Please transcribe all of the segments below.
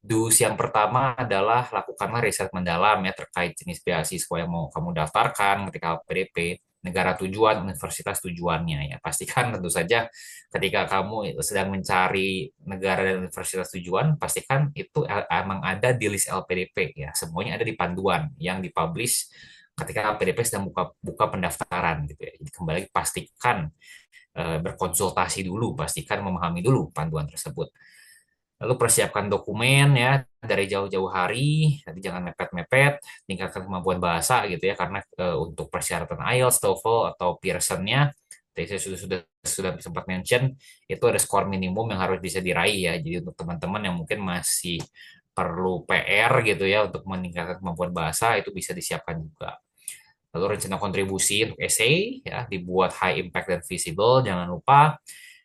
Dus yang pertama adalah lakukanlah riset mendalam ya terkait jenis beasiswa yang mau kamu daftarkan ketika PDP, negara tujuan, universitas tujuannya ya. Pastikan tentu saja ketika kamu sedang mencari negara dan universitas tujuan, pastikan itu emang ada di list LPDP ya. Semuanya ada di panduan yang dipublish ketika LPDP sedang buka buka pendaftaran gitu ya. Jadi kembali pastikan berkonsultasi dulu, pastikan memahami dulu panduan tersebut. Lalu persiapkan dokumen ya dari jauh-jauh hari, nanti jangan mepet-mepet, tingkatkan kemampuan bahasa gitu ya, karena untuk persyaratan IELTS, TOEFL atau Pearson-nya, tadi saya sudah sempat mention, itu ada skor minimum yang harus bisa diraih ya. Jadi untuk teman-teman yang mungkin masih perlu PR gitu ya untuk meningkatkan kemampuan bahasa, itu bisa disiapkan juga. Lalu rencana kontribusi untuk essay ya dibuat high impact dan visible, jangan lupa,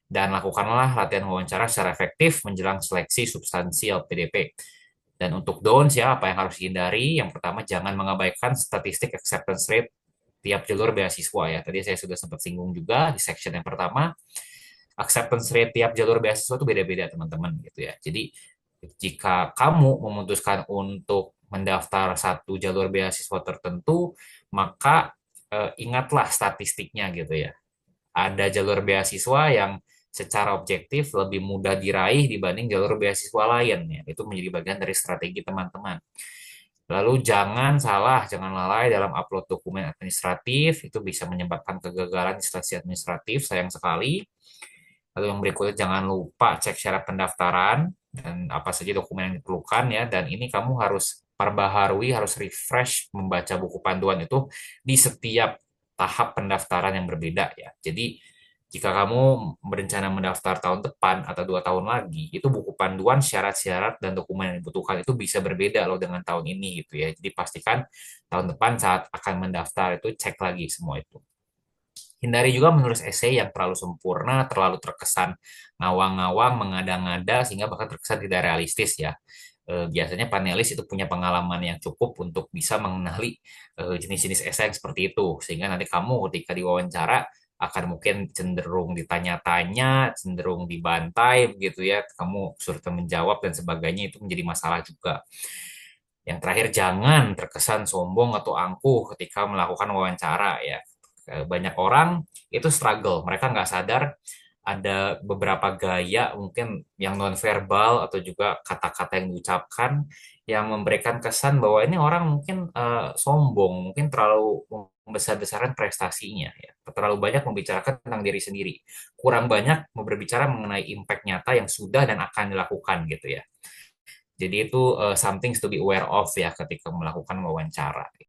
dan lakukanlah latihan wawancara secara efektif menjelang seleksi substansi LPDP. Dan untuk don'ts ya, apa yang harus dihindari? Yang pertama, jangan mengabaikan statistik acceptance rate tiap jalur beasiswa ya. Tadi saya sudah sempat singgung juga di section yang pertama, acceptance rate tiap jalur beasiswa itu beda-beda teman-teman gitu ya. Jadi jika kamu memutuskan untuk mendaftar satu jalur beasiswa tertentu, maka ingatlah statistiknya gitu ya. Ada jalur beasiswa yang secara objektif lebih mudah diraih dibanding jalur beasiswa lain ya. Itu menjadi bagian dari strategi teman-teman. Lalu jangan lalai dalam upload dokumen administratif, itu bisa menyebabkan kegagalan di seleksi administratif, sayang sekali. Lalu yang berikutnya jangan lupa cek syarat pendaftaran dan apa saja dokumen yang diperlukan ya. Dan ini kamu harus perbaharui, harus refresh membaca buku panduan itu di setiap tahap pendaftaran yang berbeda ya. Jadi jika kamu berencana mendaftar tahun depan atau 2 tahun lagi, itu buku panduan, syarat-syarat, dan dokumen yang dibutuhkan itu bisa berbeda loh dengan tahun ini gitu ya. Jadi pastikan tahun depan saat akan mendaftar itu cek lagi semua itu. Hindari juga menulis esai yang terlalu sempurna, terlalu terkesan ngawang-ngawang, mengada-ngada, sehingga bahkan terkesan tidak realistis ya. Biasanya panelis itu punya pengalaman yang cukup untuk bisa mengenali jenis-jenis esai yang seperti itu. Sehingga nanti kamu ketika diwawancara akan mungkin cenderung ditanya-tanya, cenderung dibantai begitu ya. Kamu kesulitan menjawab dan sebagainya itu menjadi masalah juga. Yang terakhir, jangan terkesan sombong atau angkuh ketika melakukan wawancara ya. Banyak orang itu struggle, mereka nggak sadar ada beberapa gaya mungkin yang nonverbal atau juga kata-kata yang diucapkan yang memberikan kesan bahwa ini orang mungkin sombong, mungkin terlalu membesar-besarkan prestasinya ya. Terlalu banyak membicarakan tentang diri sendiri, kurang banyak berbicara mengenai impact nyata yang sudah dan akan dilakukan gitu ya. Jadi itu something to be aware of ya ketika melakukan wawancara.